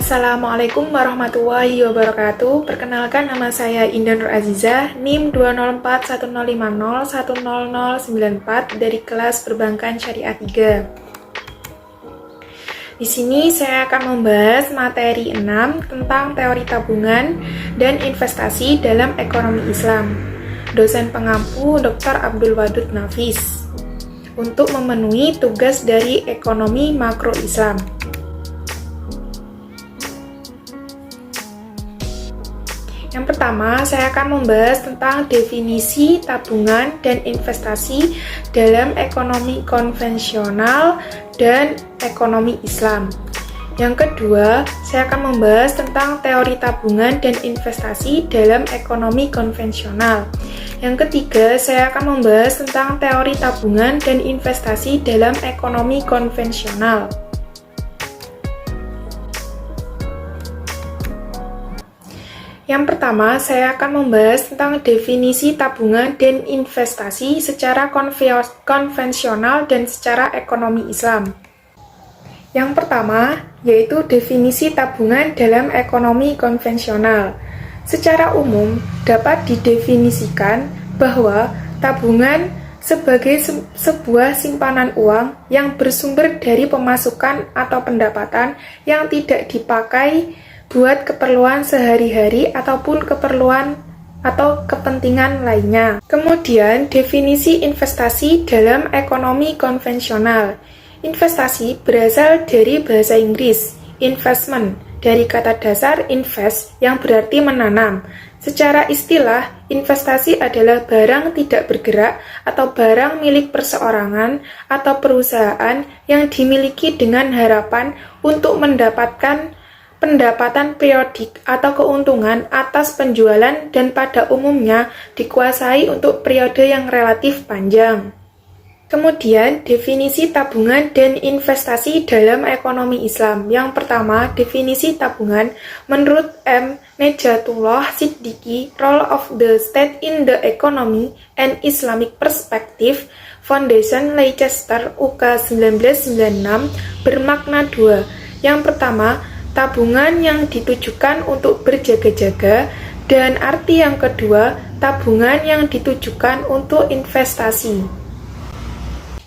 Assalamualaikum warahmatullahi wabarakatuh. Perkenalkan, nama saya Indah Nur Azizah, NIM 2041050100094 dari kelas Perbankan Syariah 3. Di sini saya akan membahas materi 6 tentang teori tabungan dan investasi dalam ekonomi Islam. Dosen pengampu Dr. Abdul Wadud Nafis untuk memenuhi tugas dari ekonomi makro Islam. Yang pertama, saya akan membahas tentang definisi tabungan dan investasi dalam ekonomi konvensional dan ekonomi Islam. Yang kedua, saya akan membahas tentang teori tabungan dan investasi dalam ekonomi konvensional. Yang ketiga, saya akan membahas tentang teori tabungan dan investasi dalam ekonomi konvensional. Yang pertama, saya akan membahas tentang definisi tabungan dan investasi secara konvensional dan secara ekonomi Islam. Yang pertama, yaitu definisi tabungan dalam ekonomi konvensional. Secara umum, dapat didefinisikan bahwa tabungan sebagai sebuah simpanan uang yang bersumber dari pemasukan atau pendapatan yang tidak dipakai buat keperluan sehari-hari ataupun keperluan atau kepentingan lainnya. Kemudian, definisi investasi dalam ekonomi konvensional. Investasi berasal dari bahasa Inggris, investment, dari kata dasar invest yang berarti menanam. Secara istilah, investasi adalah barang tidak bergerak atau barang milik perseorangan atau perusahaan yang dimiliki dengan harapan untuk mendapatkan pendapatan periodik atau keuntungan atas penjualan dan pada umumnya dikuasai untuk periode yang relatif panjang. Kemudian, definisi tabungan dan investasi dalam ekonomi Islam. Yang pertama, definisi tabungan menurut M. Nejatullah Siddiqi, Role of the State in the Economy and Islamic Perspective, Foundation Leicester UK 1996, bermakna dua. Yang pertama, tabungan yang ditujukan untuk berjaga-jaga, dan arti yang kedua, tabungan yang ditujukan untuk investasi.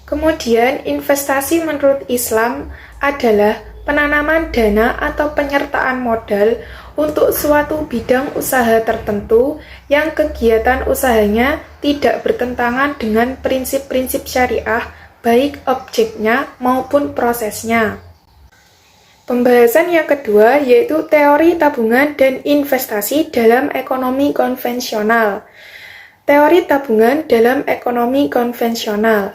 Kemudian, investasi menurut Islam adalah penanaman dana atau penyertaan modal untuk suatu bidang usaha tertentu yang kegiatan usahanya tidak bertentangan dengan prinsip-prinsip syariah, baik objeknya maupun prosesnya. Pembahasan yang kedua yaitu teori tabungan dan investasi dalam ekonomi konvensional. Teori tabungan dalam ekonomi konvensional.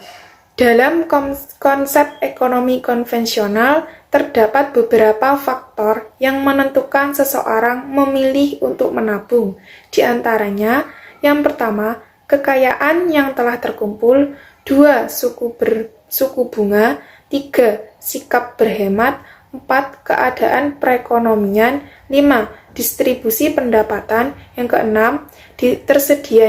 Dalam konsep ekonomi konvensional, terdapat beberapa faktor yang menentukan seseorang memilih untuk menabung. Di antaranya, yang pertama, kekayaan yang telah terkumpul, 2. Suku bunga, 3. Sikap berhemat, 4. Keadaan perekonomian, 5. Distribusi pendapatan, yang keenam, tersedia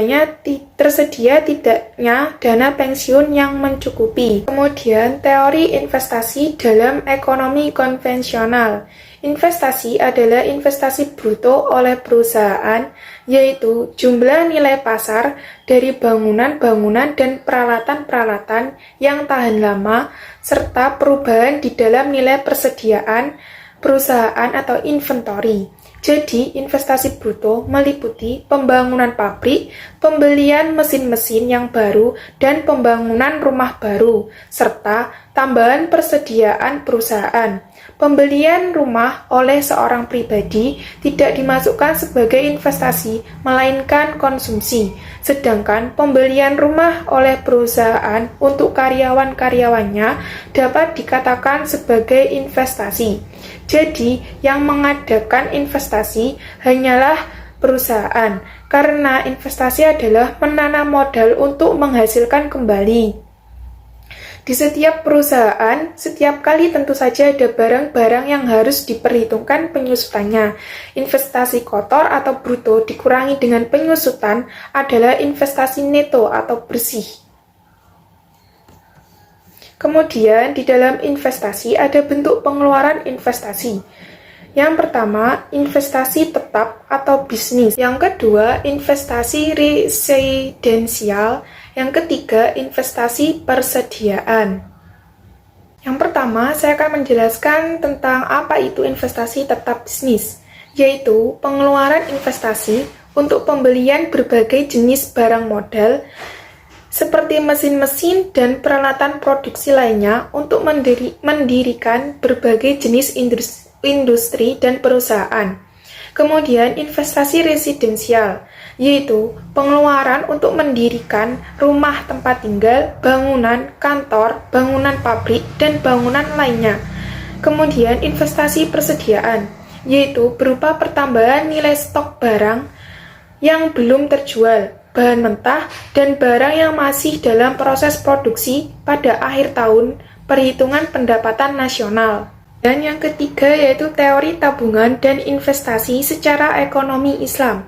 tidaknya dana pensiun yang mencukupi. Kemudian, teori investasi dalam ekonomi konvensional. Investasi adalah investasi bruto oleh perusahaan, yaitu jumlah nilai pasar dari bangunan-bangunan dan peralatan-peralatan yang tahan lama, serta perubahan di dalam nilai persediaan perusahaan atau inventory. Jadi, investasi bruto meliputi pembangunan pabrik, pembelian mesin-mesin yang baru, dan pembangunan rumah baru, serta tambahan persediaan perusahaan. Pembelian rumah oleh seorang pribadi tidak dimasukkan sebagai investasi, melainkan konsumsi. Sedangkan pembelian rumah oleh perusahaan untuk karyawan-karyawannya dapat dikatakan sebagai investasi. Jadi, yang mengadakan investasi hanyalah perusahaan, karena investasi adalah menanam modal untuk menghasilkan kembali. Di setiap perusahaan, setiap kali tentu saja ada barang-barang yang harus diperhitungkan penyusutannya. Investasi kotor atau bruto dikurangi dengan penyusutan adalah investasi neto atau bersih. Kemudian, di dalam investasi ada bentuk pengeluaran investasi. Yang pertama, investasi tetap atau bisnis. Yang kedua, investasi residensial. Yang ketiga, investasi persediaan. Yang pertama, saya akan menjelaskan tentang apa itu investasi tetap bisnis, yaitu pengeluaran investasi untuk pembelian berbagai jenis barang modal, seperti mesin-mesin dan peralatan produksi lainnya untuk mendirikan berbagai jenis industri dan perusahaan. Kemudian investasi residensial, yaitu pengeluaran untuk mendirikan rumah tempat tinggal, bangunan kantor, bangunan pabrik, dan bangunan lainnya. Kemudian investasi persediaan, yaitu berupa pertambahan nilai stok barang yang belum terjual, bahan mentah, dan barang yang masih dalam proses produksi pada akhir tahun perhitungan pendapatan nasional. Dan yang ketiga yaitu teori tabungan dan investasi secara ekonomi Islam.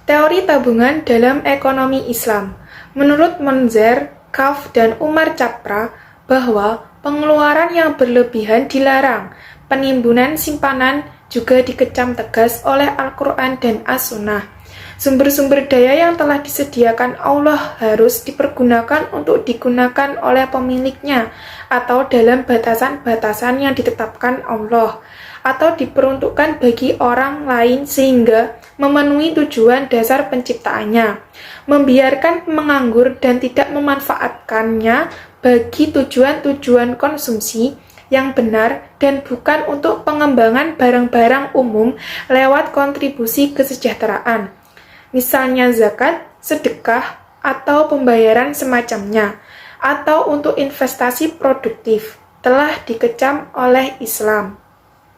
Teori tabungan dalam ekonomi Islam. Menurut Monzer, Kaf, dan Umar Chapra bahwa pengeluaran yang berlebihan dilarang. Penimbunan simpanan juga dikecam tegas oleh Al-Quran dan As-Sunnah. Sumber-sumber daya yang telah disediakan Allah harus dipergunakan untuk digunakan oleh pemiliknya atau dalam batasan-batasan yang ditetapkan Allah atau diperuntukkan bagi orang lain sehingga memenuhi tujuan dasar penciptaannya. Membiarkan menganggur dan tidak memanfaatkannya bagi tujuan-tujuan konsumsi yang benar dan bukan untuk pengembangan barang-barang umum lewat kontribusi kesejahteraan. Misalnya zakat, sedekah, atau pembayaran semacamnya, atau untuk investasi produktif, telah dikecam oleh Islam.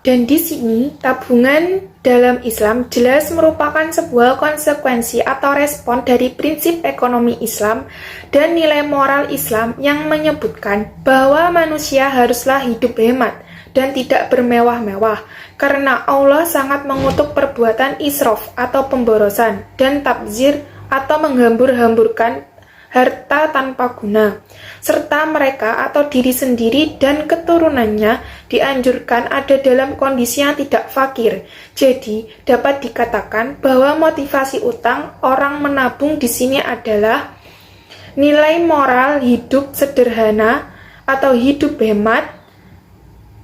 Dan di sini, tabungan dalam Islam jelas merupakan sebuah konsekuensi atau respon dari prinsip ekonomi Islam dan nilai moral Islam yang menyebutkan bahwa manusia haruslah hidup hemat dan tidak bermewah-mewah, karena Allah sangat mengutuk perbuatan israf atau pemborosan dan tabzir atau menghambur-hamburkan harta tanpa guna, serta mereka atau diri sendiri dan keturunannya dianjurkan ada dalam kondisi yang tidak fakir. Jadi, dapat dikatakan bahwa motivasi utang orang menabung di sini adalah nilai moral hidup sederhana atau hidup hemat,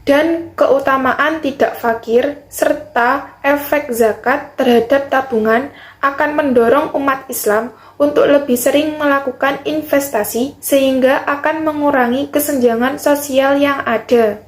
dan keutamaan tidak fakir, serta efek zakat terhadap tabungan akan mendorong umat Islam untuk lebih sering melakukan investasi sehingga akan mengurangi kesenjangan sosial yang ada.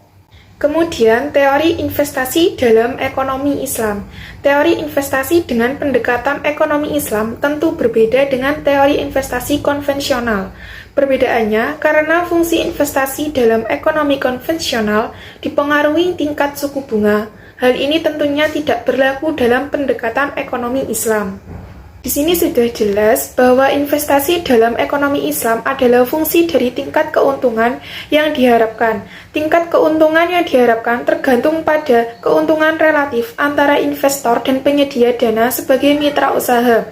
Kemudian, teori investasi dalam ekonomi Islam. Teori investasi dengan pendekatan ekonomi Islam tentu berbeda dengan teori investasi konvensional. Perbedaannya karena fungsi investasi dalam ekonomi konvensional dipengaruhi tingkat suku bunga. Hal ini tentunya tidak berlaku dalam pendekatan ekonomi Islam. Di sini sudah jelas bahwa investasi dalam ekonomi Islam adalah fungsi dari tingkat keuntungan yang diharapkan. Tingkat keuntungan yang diharapkan tergantung pada keuntungan relatif antara investor dan penyedia dana sebagai mitra usaha.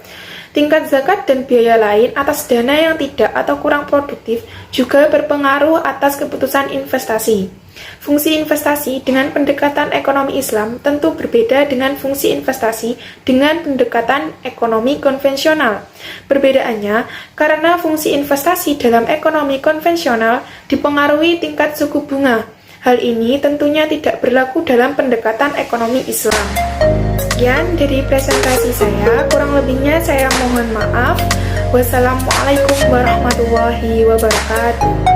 Tingkat zakat dan biaya lain atas dana yang tidak atau kurang produktif juga berpengaruh atas keputusan investasi. Fungsi investasi dengan pendekatan ekonomi Islam tentu berbeda dengan fungsi investasi dengan pendekatan ekonomi konvensional. Perbedaannya karena fungsi investasi dalam ekonomi konvensional dipengaruhi tingkat suku bunga. Hal ini tentunya tidak berlaku dalam pendekatan ekonomi Islam. Sekian dari presentasi saya, kurang lebihnya saya mohon maaf. Wassalamualaikum warahmatullahi wabarakatuh.